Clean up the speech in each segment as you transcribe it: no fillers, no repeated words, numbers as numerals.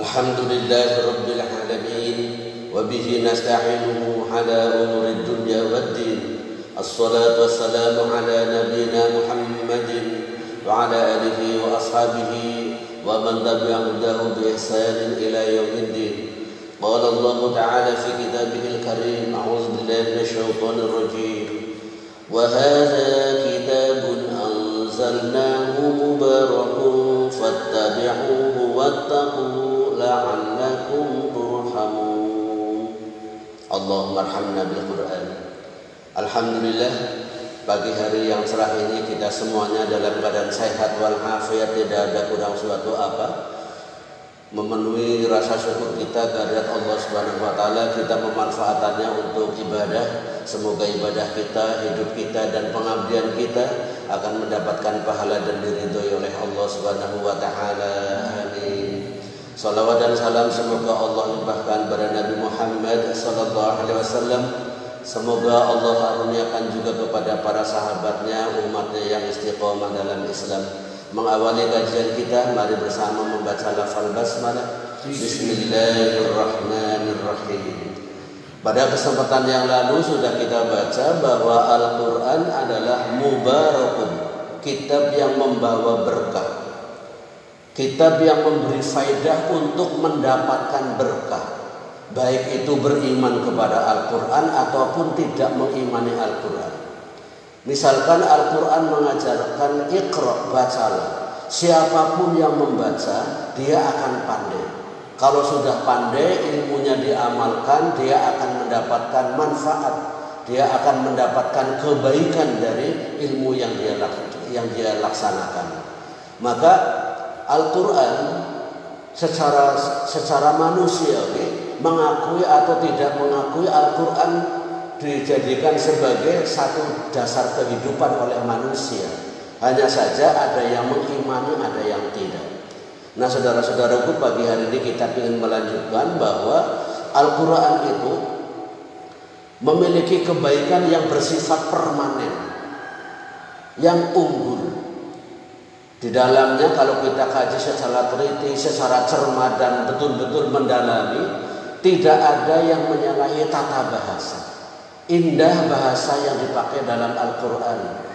Alhamdulillahi Rabbil Alamin. Wabihi nasta'inuhu ala umuri dunya waddin. Assalatu wassalamu ala nabiyina Muhammadin wa ala alihi wa ashabihi wa man tabi'a hudahu bi ihsanin ila yaumiddin. Qala Allah Ta'ala fi kitabihil karim. A'udzu billahi minasy syaithanir rajim. Wa hadza kitabun anzalnahu mubarakun fattabi'uhu wattaqu la'allakum turhamun. Allahumma arhamna bil Qur'an. Alhamdulillah, pagi hari yang cerah ini kita semuanya dalam keadaan sehat walafiat, tidak ada kurang suatu apa. Memenuhi rasa syukur kita kehadirat Allah Subhanahu wa taala, kita memanfaatannya untuk ibadah. Semoga ibadah kita, hidup kita dan pengabdian kita akan mendapatkan pahala dan diridhoi oleh Allah Subhanahu wa taala. Amin. Salawat dan salam semoga Allah limpahkan kepada Nabi Muhammad sallallahu alaihi wasallam. Semoga Allah karuniakan juga kepada para sahabatnya, umatnya yang istiqomah dalam Islam. Mengawali kajian kita, mari bersama membaca lafal basmalah. Bismillahirrahmanirrahim. Pada kesempatan yang lalu sudah kita baca bahwa Al-Quran adalah mubarakun, kitab yang membawa berkah, kitab yang memberi faidah untuk mendapatkan berkah, baik itu beriman kepada Al-Quran ataupun tidak mengimani Al-Quran. Misalkan Al-Quran mengajarkan iqra, bacalah. Siapapun yang membaca, dia akan pandai. Kalau sudah pandai, ilmunya diamalkan, dia akan mendapatkan manfaat. Dia akan mendapatkan kebaikan dari ilmu yang dia laksanakan. Maka Al-Quran secara manusiawi, mengakui atau tidak mengakui, Al-Quran dijadikan sebagai satu dasar kehidupan oleh manusia. Hanya saja ada yang mengimani, ada yang tidak. Nah, saudara-saudaraku, pagi hari ini kita ingin melanjutkan bahwa Al-Quran itu memiliki kebaikan yang bersifat permanen, yang unggul. Di dalamnya kalau kita kaji secara teliti, secara cermat dan betul-betul mendalami, tidak ada yang menyalahi tata bahasa. Indah bahasa yang dipakai dalam Al-Quran.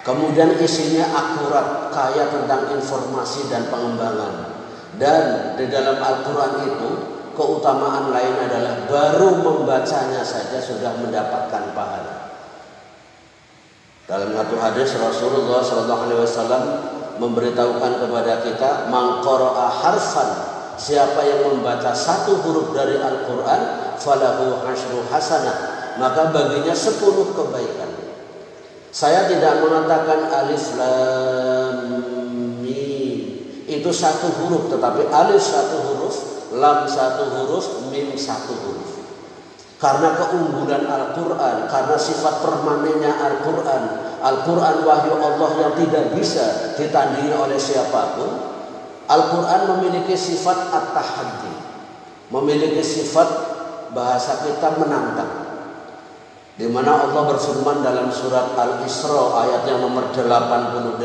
Kemudian isinya akurat, kaya tentang informasi dan pengembangan. Dan di dalam Al-Quran itu keutamaan lain adalah baru membacanya saja sudah mendapatkan pahala. Dalam satu hadis Rasulullah SAW memberitahukan kepada kita, man qara'a harfan, siapa yang membaca satu huruf dari Al-Quran, falahu asyru hasanah, maka baginya 10 kebaikan. Saya tidak mengatakan alif lam mim itu satu huruf, tetapi alif satu huruf, lam satu huruf, mim satu huruf. Karena keunggulan Al-Quran, karena sifat permanennya Al-Quran, Al-Quran wahyu Allah yang tidak bisa ditandingi oleh siapapun. Al-Quran memiliki sifat at-tahaddi, memiliki sifat bahasa kita menantang. Di mana Allah berfirman dalam surat Al-Isra ayat yang nomor 88,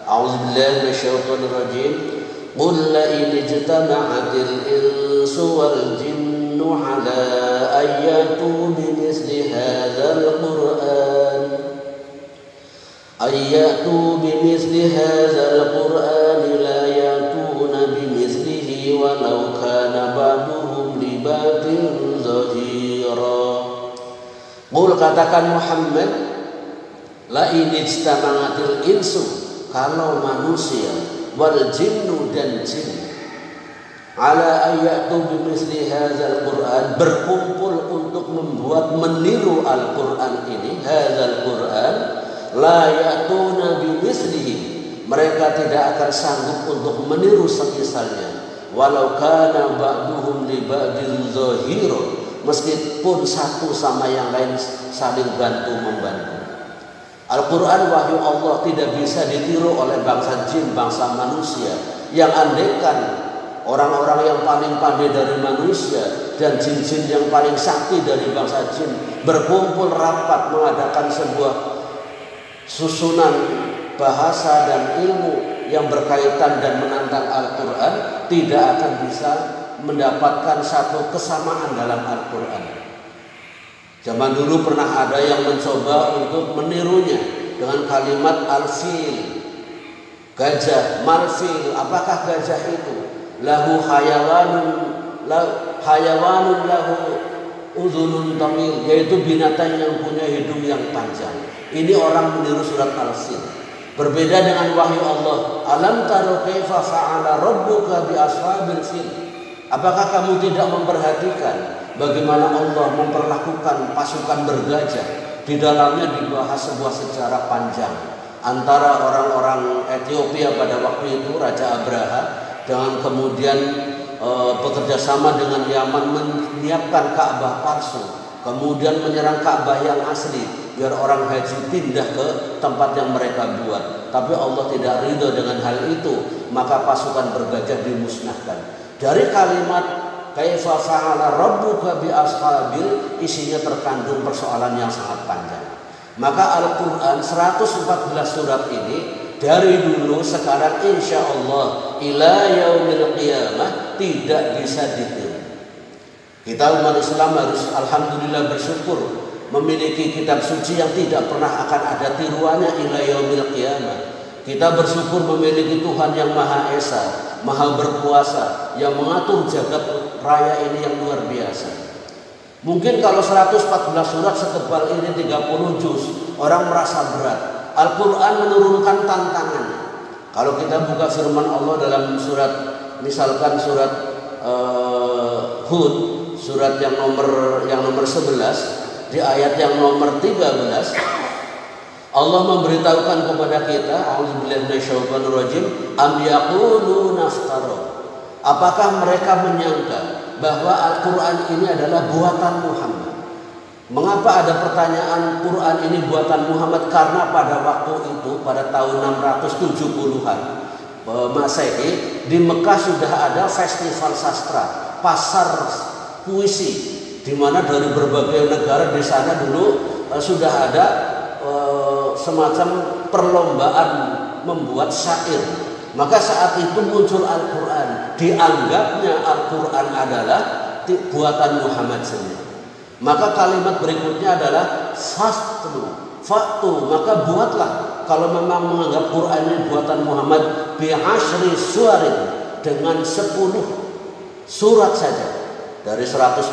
A'udzubillahi minasyaitonir rajim. Qul la in ijtama'atil insu wal jinnu 'ala ayyatu bimithli hadzal Qur'an la yatuna bimithlihi walau kana ba'duhum li ba'din zahira. Qul, katakan Muhammad, la in ijtama'atil insu, kalau manusia, wal jinnu dan jin, ala ayatu bimithli hadzal Qur'an, berkumpul untuk membuat meniru Al-Quran ini, hadzal Qur'an, la yatuna bimithlihi, mereka tidak akan sanggup untuk meniru semisalnya, walau kana ba'duhum li ba'din zahira, meskipun satu sama yang lain saling bantu-membantu. Al-Quran wahyu Allah tidak bisa ditiru oleh bangsa jin, bangsa manusia. Yang andaikan orang-orang yang paling pandai dari manusia dan jin-jin yang paling sakti dari bangsa jin berkumpul rapat mengadakan sebuah susunan bahasa dan ilmu yang berkaitan dan menantang Al-Quran tidak akan bisa mendapatkan satu kesamaan dalam Al-Quran. Zaman dulu pernah ada yang mencoba untuk menirunya dengan kalimat al-fil, gajah, malfil. Apakah gajah itu? Lahu hayawanun lahu udhunun tamil, yaitu binatang yang punya hidung yang panjang. Ini orang meniru surat al-fil. Berbeda dengan wahyu Allah. Alam taro kaifa fa'ala rabbuka bi ashabil fil. Apakah kamu tidak memperhatikan bagaimana Allah memperlakukan pasukan bergajah? Di dalamnya dibahas sebuah sejarah panjang antara orang-orang Ethiopia pada waktu itu, Raja Abraha, dengan kemudian bekerja sama dengan Yaman menyiapkan Ka'bah palsu, kemudian menyerang Ka'bah yang asli biar orang haji pindah ke tempat yang mereka buat. Tapi Allah tidak ridho dengan hal itu, maka pasukan bergajah dimusnahkan. Dari kalimat kaifa fa'ala rabbuka bi ashabil, isinya terkandung persoalan yang sangat panjang. Maka Al-Quran 114 surat ini dari dulu sekarang insya Allah ila yaumil qiyamah tidak bisa ditiru. Kita umat Islam harus alhamdulillah bersyukur memiliki kitab suci yang tidak pernah akan ada tiruannya ila yaumil qiyamah. Kita bersyukur memiliki Tuhan yang Maha Esa, Maha berkuasa, yang mengatur jagat raya ini yang luar biasa. Mungkin kalau 114 surat setebal ini 30 juz, orang merasa berat. Al-Quran menurunkan tantangan. Kalau kita buka firman Allah dalam surat, misalkan surat Hud, surat yang nomor 11, di ayat yang nomor 13, Allah memberitahukan kepada kita, a'udzubillahi minasyaitonir rajim, am yaquluna naftara. Apakah mereka menyangka bahwa Al-Quran ini adalah buatan Muhammad? Mengapa ada pertanyaan Quran ini buatan Muhammad? Karena pada waktu itu, pada tahun 670-an Masehi, di Mekah sudah ada festival sastra, pasar puisi, di mana dari berbagai negara di sana dulu sudah ada semacam perlombaan membuat syair. Maka saat itu muncul Al-Quran. Dianggapnya Al-Quran adalah buatan Muhammad sendiri. Maka kalimat berikutnya adalah faktu, maka buatlah. Kalau memang menganggap Quran ini buatan Muhammad, bi asyri suwarin, dengan 10 surat saja. Dari 114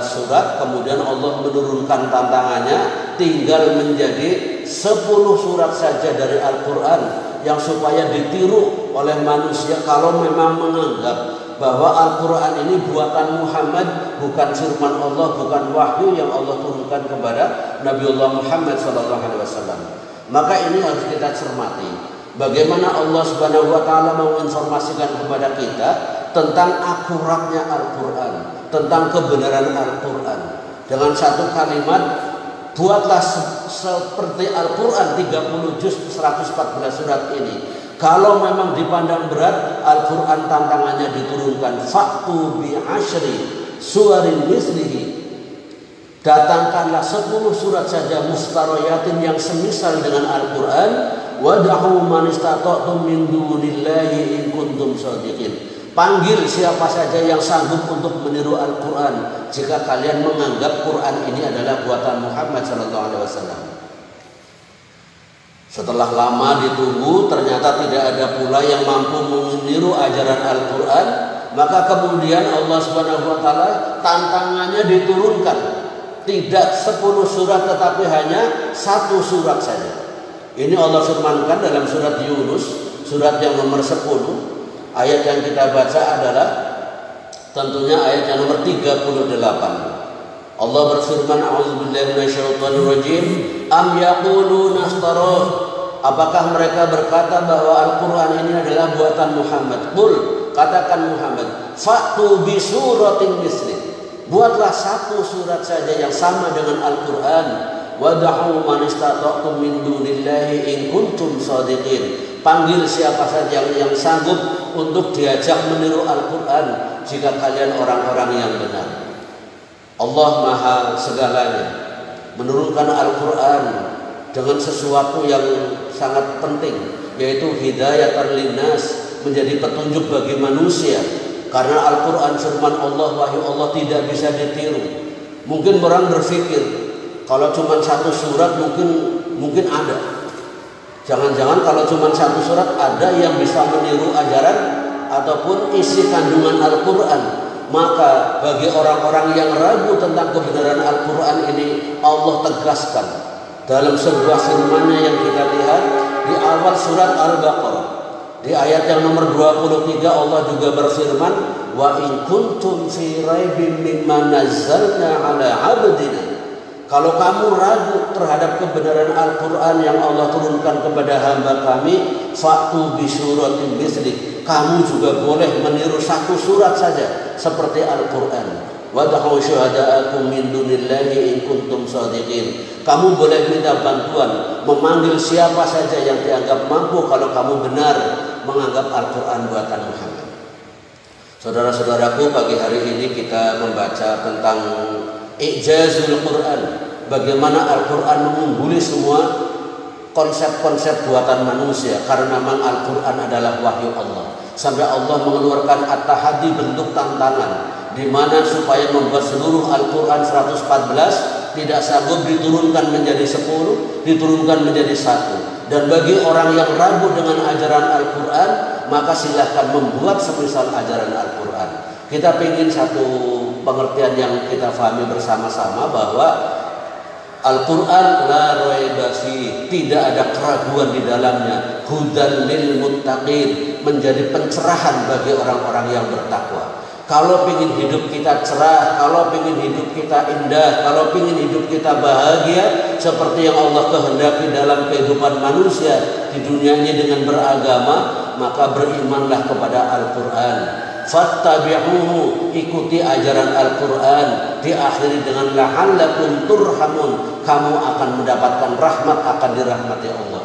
surat, kemudian Allah menurunkan tantangannya, tinggal menjadi 10 surat saja dari Al-Quran yang supaya ditiru oleh manusia kalau memang menganggap bahwa Al-Quran ini buatan Muhammad, bukan firman Allah, bukan wahyu yang Allah turunkan kepada Nabiullah Muhammad SAW. Maka ini harus kita cermati. Bagaimana Allah Subhanahu wa Ta'ala menginformasikan kepada kita tentang akuratnya Al-Quran, tentang kebenaran Al-Quran. Dengan satu kalimat, buatlah seperti Al-Quran 30 juz 114 surat ini. Kalau memang dipandang berat, Al-Quran tantangannya diturunkan. Faktu bi asyri suwarin mislihi. Datangkanlah 10 surat saja mustaroyatin yang semisal dengan Al-Quran. Wad'u man istata'tum min dunillahi in kuntum shadiqin. Panggil siapa saja yang sanggup untuk meniru Al-Quran jika kalian menganggap Quran ini adalah buatan Muhammad SAW. Setelah lama ditunggu, ternyata tidak ada pula yang mampu meniru ajaran Al-Quran. Maka kemudian Allah Subhanahu wa Ta'ala tantangannya diturunkan. Tidak 10 surat tetapi hanya 1 surat saja. Ini Allah firmankan dalam surat Yunus, surat yang nomor 10. Ayat yang kita baca adalah tentunya ayat yang nomor 38. Allah berfirman, a'udzubillahi minasyaitonir rajim, am yaquluna naftara. Apakah mereka berkata bahwa Al-Quran ini adalah buatan Muhammad? Qul, katakan Muhammad, fa'tu bi suratin misli. Buatlah 1 surat saja yang sama dengan Al-Quran. Wad'u man istata'tum min dunillahi in kuntum shadiqin. Panggil siapa saja yang sanggup untuk diajak meniru Al-Quran jika kalian orang-orang yang benar. Allah Maha segalanya, menurunkan Al-Quran dengan sesuatu yang sangat penting, yaitu hidayatan linnas, menjadi petunjuk bagi manusia. Karena Al-Quran firman Allah, wahyu Allah tidak bisa ditiru. Mungkin orang berpikir kalau cuma satu surat mungkin ada. Jangan-jangan kalau cuma satu surat ada yang bisa meniru ajaran ataupun isi kandungan Al-Quran. Maka bagi orang-orang yang ragu tentang kebenaran Al-Quran ini, Allah tegaskan dalam sebuah firman-Nya yang kita lihat di awal surat Al-Baqarah. Di ayat yang nomor 23 Allah juga berfirman, wa in kuntum fi raibin mimma nazzalna ala 'abdina. Kalau kamu ragu terhadap kebenaran Al-Quran yang Allah turunkan kepada hamba kami, fa'tu bi suratin mithli. Kamu juga boleh meniru satu surat saja seperti Al-Quran. Wad'u syuhada'akum min dunillahi in kuntum shadiqin. Kamu boleh minta bantuan, memanggil siapa saja yang dianggap mampu kalau kamu benar menganggap Al-Quran buatan Muhammad. Saudara-saudaraku, pagi hari ini kita membaca tentang Ijazul Quran, bagaimana Al-Quran mengungguli semua konsep-konsep buatan manusia, karena memang Al-Quran adalah wahyu Allah. Sampai Allah mengeluarkan at-tahaddi, bentuk tantangan, di mana supaya membuat seluruh Al-Quran 114 tidak sanggup diturunkan menjadi 10, diturunkan menjadi 1. Dan bagi orang yang ragu dengan ajaran Al-Quran, maka silahkan membuat semisal ajaran Al-Quran. Kita ingin satu pengertian yang kita pahami bersama-sama bahwa Al-Quran la raiba fi, tidak ada keraguan di dalamnya, hudan lil muttaqin, menjadi pencerahan bagi orang-orang yang bertakwa. Kalau ingin hidup kita cerah, kalau ingin hidup kita indah, kalau ingin hidup kita bahagia seperti yang Allah kehendaki dalam kehidupan manusia di dunia ini dengan beragama, maka berimanlah kepada Al-Quran. Fattabi'uhu, ikuti ajaran Al-Quran. Diakhiri dengan la'allakum turhamun, kamu akan mendapatkan rahmat, akan dirahmati Allah.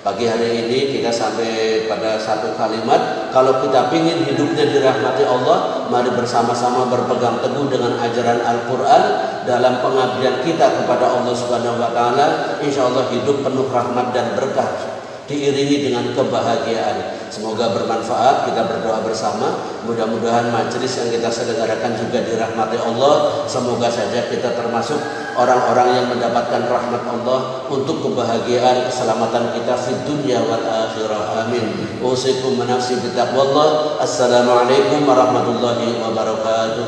Pagi hari ini kita sampai pada satu kalimat, kalau kita ingin hidupnya dirahmati Allah, mari bersama-sama berpegang teguh dengan ajaran Al-Quran dalam pengabdian kita kepada Allah Subhanahu wa Ta'ala. Insya Allah hidup penuh rahmat dan berkah, diiringi dengan kebahagiaan. Semoga bermanfaat. Kita berdoa bersama, mudah-mudahan majelis yang kita selenggarakan juga dirahmati Allah. Semoga saja kita termasuk orang-orang yang mendapatkan rahmat Allah untuk kebahagiaan keselamatan kita di dunia wal akhirah. Amin. Usikum menafsi bitaqwallah. Assalamualaikum warahmatullahi wabarakatuh.